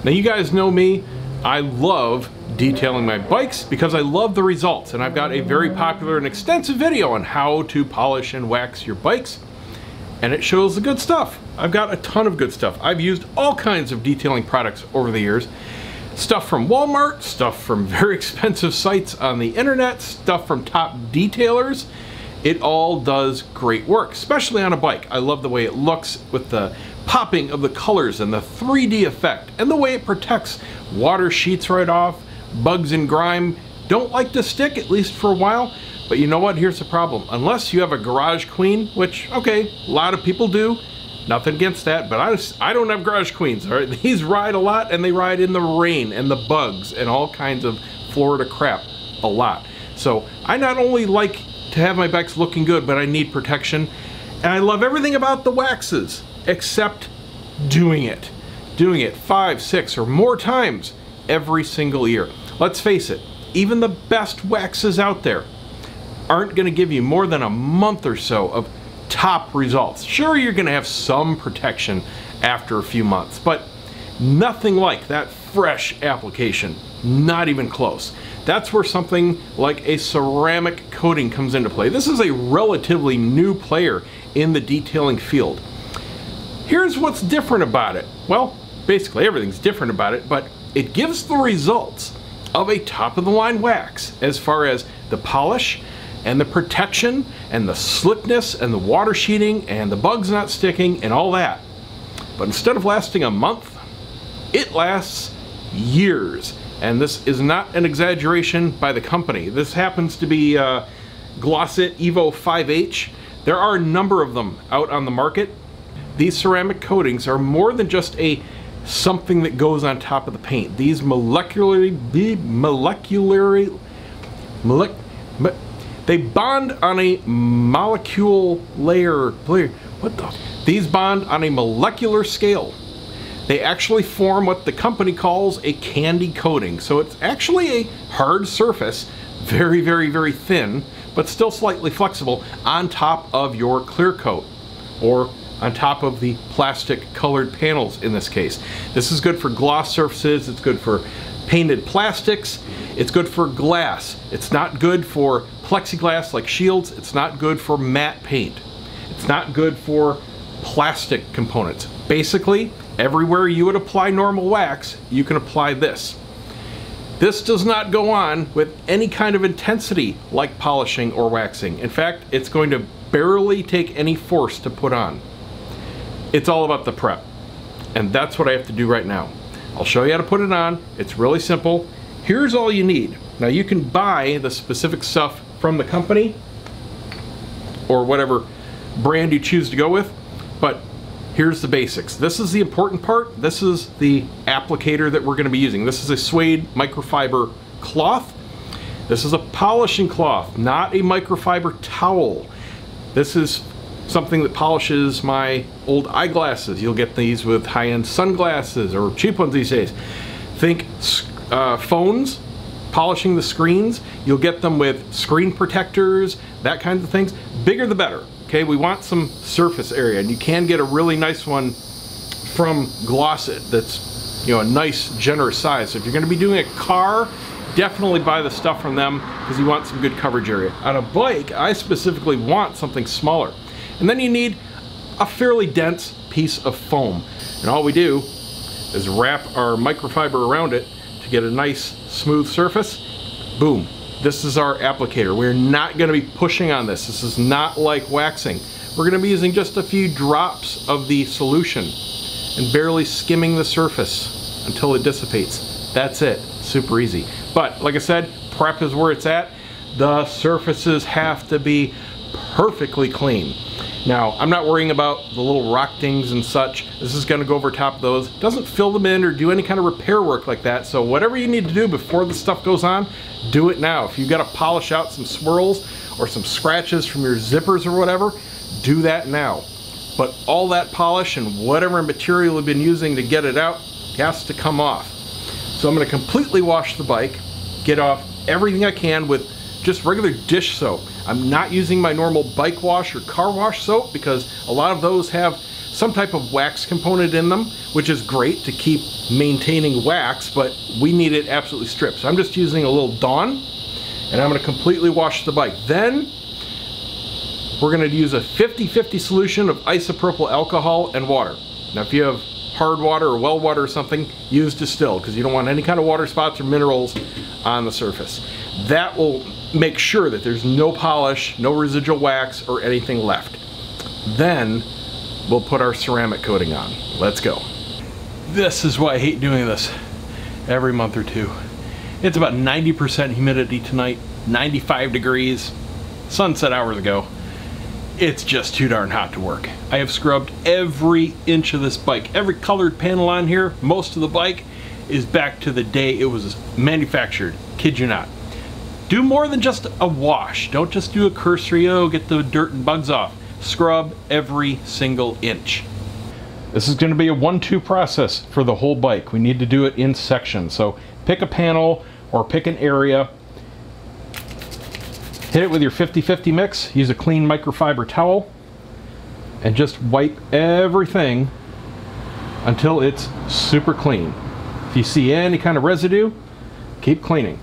Now you guys know me, I love detailing my bikes because I love the results, and I've got a very popular and extensive video on how to polish and wax your bikes, and it shows the good stuff. I've got a ton of good stuff. I've used all kinds of detailing products over the years. Stuff from Walmart, stuff from very expensive sites on the internet, stuff from top detailers. It all does great work, especially on a bike. I love the way it looks with the popping of the colors and the 3D effect, and the way it protects water sheets right off, bugs and grime don't like to stick, at least for a while. But you know what, here's the problem. Unless you have a garage queen, which, okay, a lot of people do, nothing against that, but I don't have garage queens, all right? These ride a lot, and they ride in the rain and the bugs and all kinds of Florida crap a lot. So I not only like to have my bikes looking good, but I need protection. And I love everything about the waxes, except doing it. Doing it 5, 6, or more times every single year. Let's face it, even the best waxes out there aren't gonna give you more than a month or so of top results. Sure, you're gonna have some protection after a few months, but nothing like that fresh application, not even close. That's where something like a ceramic coating comes into play. This is a relatively new player in the detailing field. Here's what's different about it. Well, basically everything's different about it, but it gives the results of a top-of-the-line wax as far as the polish and the protection and the slickness and the water sheeting and the bugs not sticking and all that. But instead of lasting a month, it lasts years. And this is not an exaggeration by the company. This happens to be Glossit Evo 5H. There are a number of them out on the market. These ceramic coatings are more than just something that goes on top of the paint. These they bond on a molecule layer. These bond on a molecular scale. They actually form what the company calls a candy coating. So it's actually a hard surface, very, very, very thin, but still slightly flexible on top of your clear coat, or on top of the plastic colored panels in this case. This is good for gloss surfaces, it's good for painted plastics, it's good for glass. It's not good for plexiglass like shields, it's not good for matte paint. It's not good for plastic components. Basically, everywhere you would apply normal wax, you can apply this. This does not go on with any kind of intensity like polishing or waxing. In fact, it's going to barely take any force to put on. It's all about the prep, and that's what I have to do right now. I'll show you how to put it on. It's really simple. Here's all you need. Now you can buy the specific stuff from the company or whatever brand you choose to go with, but here's the basics. This is the important part. This is the applicator that we're going to be using. This is a suede microfiber cloth. This is a polishing cloth, not a microfiber towel. This is something that polishes my old eyeglasses. You'll get these with high-end sunglasses or cheap ones these days. Think phones, polishing the screens. You'll get them with screen protectors, that kind of things. Bigger the better. Okay, we want some surface area, and you can get a really nice one from Glossit that's, you know, a nice generous size. So if you're going to be doing a car, definitely buy the stuff from them because you want some good coverage area. On a bike, I specifically want something smaller. And then you need a fairly dense piece of foam. And all we do is wrap our microfiber around it to get a nice smooth surface. Boom. This is our applicator. We're not going to be pushing on this. This is not like waxing. We're going to be using just a few drops of the solution and barely skimming the surface until it dissipates. That's it. Super easy. But like I said, prep is where it's at. The surfaces have to be perfectly clean. Now, I'm not worrying about the little rock dings and such. This is going to go over top of those. It doesn't fill them in or do any kind of repair work like that. So whatever you need to do before the stuff goes on, do it now. If you've got to polish out some swirls or some scratches from your zippers or whatever, do that now. But all that polish and whatever material you've been using to get it out has to come off. So I'm going to completely wash the bike, get off everything I can with just regular dish soap. I'm not using my normal bike wash or car wash soap because a lot of those have some type of wax component in them, which is great to keep maintaining wax, but we need it absolutely stripped. So I'm just using a little Dawn, and I'm going to completely wash the bike. Then we're going to use a 50-50 solution of isopropyl alcohol and water. Now if you have hard water or well water or something, use distilled, because you don't want any kind of water spots or minerals on the surface. That will make sure that there's no polish, no residual wax or anything left. Then we'll put our ceramic coating on. Let's go. This is why I hate doing this every month or two. It's about 90% humidity tonight, 95 degrees, sunset hours ago. It's just too darn hot to work. I have scrubbed every inch of this bike. Every colored panel on here, most of the bike, is back to the day it was manufactured. Kid you not. Do more than just a wash. Don't just do a cursory, oh, get the dirt and bugs off. Scrub every single inch. This is going to be a 1-2 process for the whole bike. We need to do it in sections. So pick a panel or pick an area. Hit it with your 50-50 mix, use a clean microfiber towel, and just wipe everything until it's super clean. If you see any kind of residue, keep cleaning.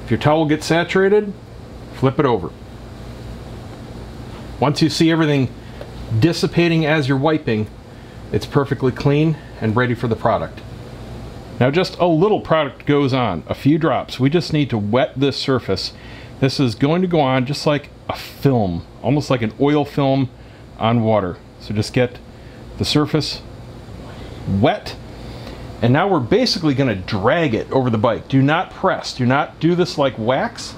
If your towel gets saturated, flip it over. Once you see everything dissipating as you're wiping, it's perfectly clean and ready for the product. Now just a little product goes on, a few drops. We just need to wet this surface. This is going to go on just like a film, almost like an oil film on water. So just get the surface wet. And now we're basically going to drag it over the bike. Do not press, do not do this like wax.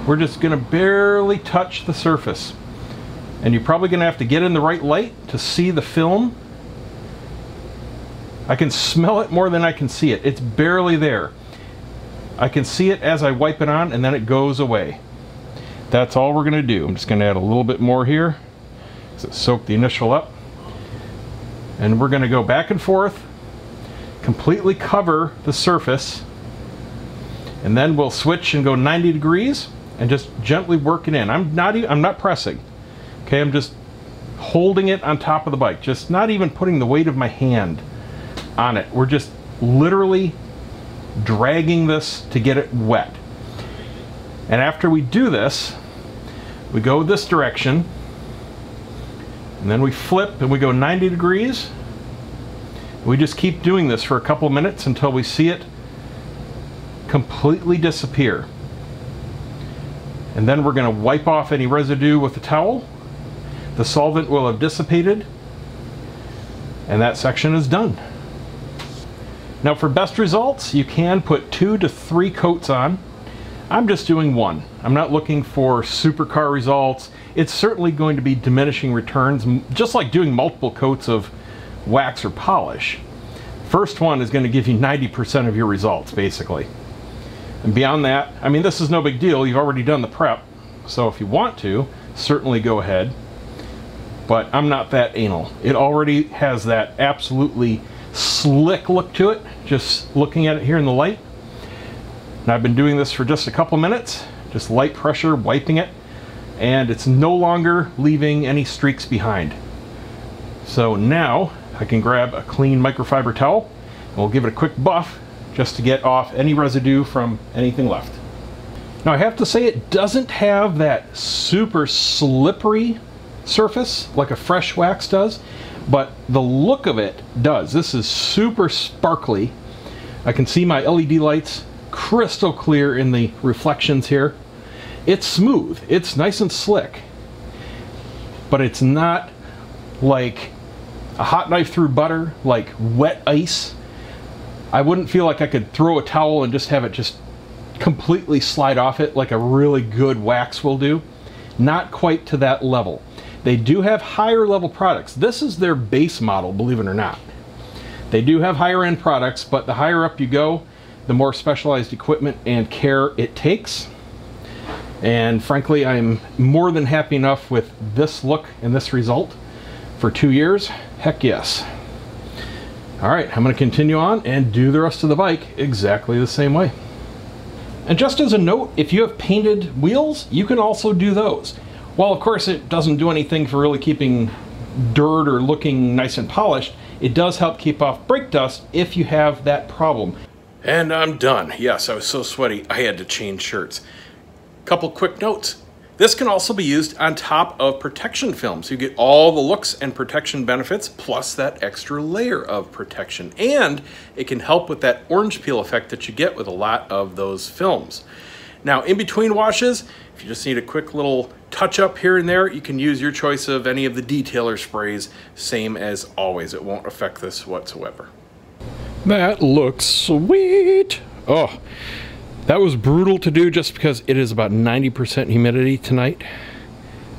We're just going to barely touch the surface. And you're probably going to have to get in the right light to see the film. I can smell it more than I can see it. It's barely there. I can see it as I wipe it on and then it goes away. That's all we're going to do. I'm just going to add a little bit more here to soak the initial up. And we're going to go back and forth, completely cover the surface, and then we'll switch and go 90 degrees and just gently work it in. I'm not pressing. Okay, I'm just holding it on top of the bike, just not even putting the weight of my hand on it. We're just literally dragging this to get it wet. And after we do this, we go this direction, and then we flip and we go 90 degrees. We just keep doing this for a couple minutes until we see it completely disappear. And then we're going to wipe off any residue with the towel. The solvent will have dissipated, and that section is done. Now for best results, you can put 2 to 3 coats on. I'm just doing 1. I'm not looking for supercar results. It's certainly going to be diminishing returns, just like doing multiple coats of wax or polish. First one is going to give you 90% of your results, basically. And beyond that, I mean, this is no big deal. You've already done the prep. So if you want to, certainly go ahead. But I'm not that anal. It already has that absolutely slick look to it, just looking at it here in the light. And I've been doing this for just a couple minutes, just light pressure wiping it, and it's no longer leaving any streaks behind. So now I can grab a clean microfiber towel and we'll give it a quick buff just to get off any residue from anything left. Now I have to say, it doesn't have that super slippery surface like a fresh wax does, but the look of it does. This is super sparkly. I can see my LED lights crystal clear in the reflections here. It's smooth, it's nice and slick, but it's not like a hot knife through butter, like wet ice. I wouldn't feel like I could throw a towel and just have it just completely slide off it like a really good wax will do. Not quite to that level. They do have higher level products. This is their base model, believe it or not. They do have higher end products, but the higher up you go, the more specialized equipment and care it takes. And frankly, I'm more than happy enough with this look and this result for 2 years. Heck yes. All right, I'm going to continue on and do the rest of the bike exactly the same way. And just as a note, if you have painted wheels, you can also do those. While of course it doesn't do anything for really keeping dirt or looking nice and polished, it does help keep off brake dust if you have that problem. And I'm done. Yes, I was so sweaty I had to change shirts. Couple quick notes. This can also be used on top of protection film, so you get all the looks and protection benefits plus that extra layer of protection. And it can help with that orange peel effect that you get with a lot of those films. Now, in between washes, if you just need a quick little touch up here and there, you can use your choice of any of the detailer sprays, same as always. It won't affect this whatsoever. That looks sweet. Oh. That was brutal to do just because it is about 90% humidity tonight,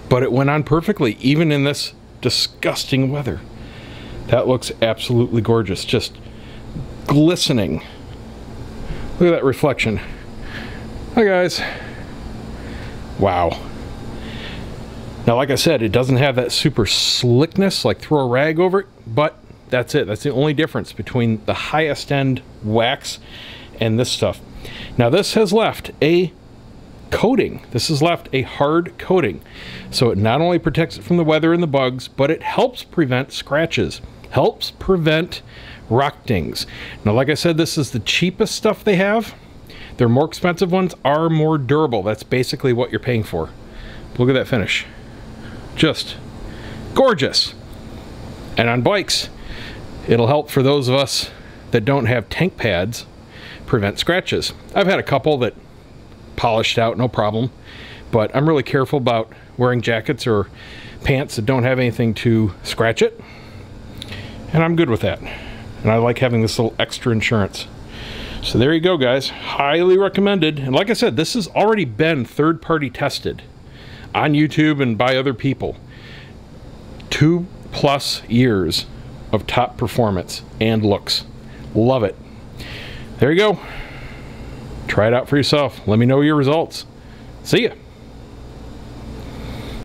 but it went on perfectly, even in this disgusting weather. That looks absolutely gorgeous, just glistening. Look at that reflection. Hi guys. Wow. Now, like I said, it doesn't have that super slickness, like throw a rag over it, but that's it. That's the only difference between the highest end wax and this stuff. Now this has left a coating. This has left a hard coating. So it not only protects it from the weather and the bugs, but it helps prevent scratches, helps prevent rock dings. Now, like I said, this is the cheapest stuff they have. Their more expensive ones are more durable. That's basically what you're paying for. Look at that finish. Just gorgeous. And on bikes, it'll help for those of us that don't have tank pads prevent scratches. I've had a couple that polished out, no problem, but I'm really careful about wearing jackets or pants that don't have anything to scratch it, and I'm good with that. And I like having this little extra insurance. So there you go, guys. Highly recommended. And like I said, this has already been third-party tested on YouTube and by other people. 2+ years of top performance and looks. Love it. There you go. Try it out for yourself. Let me know your results. See ya.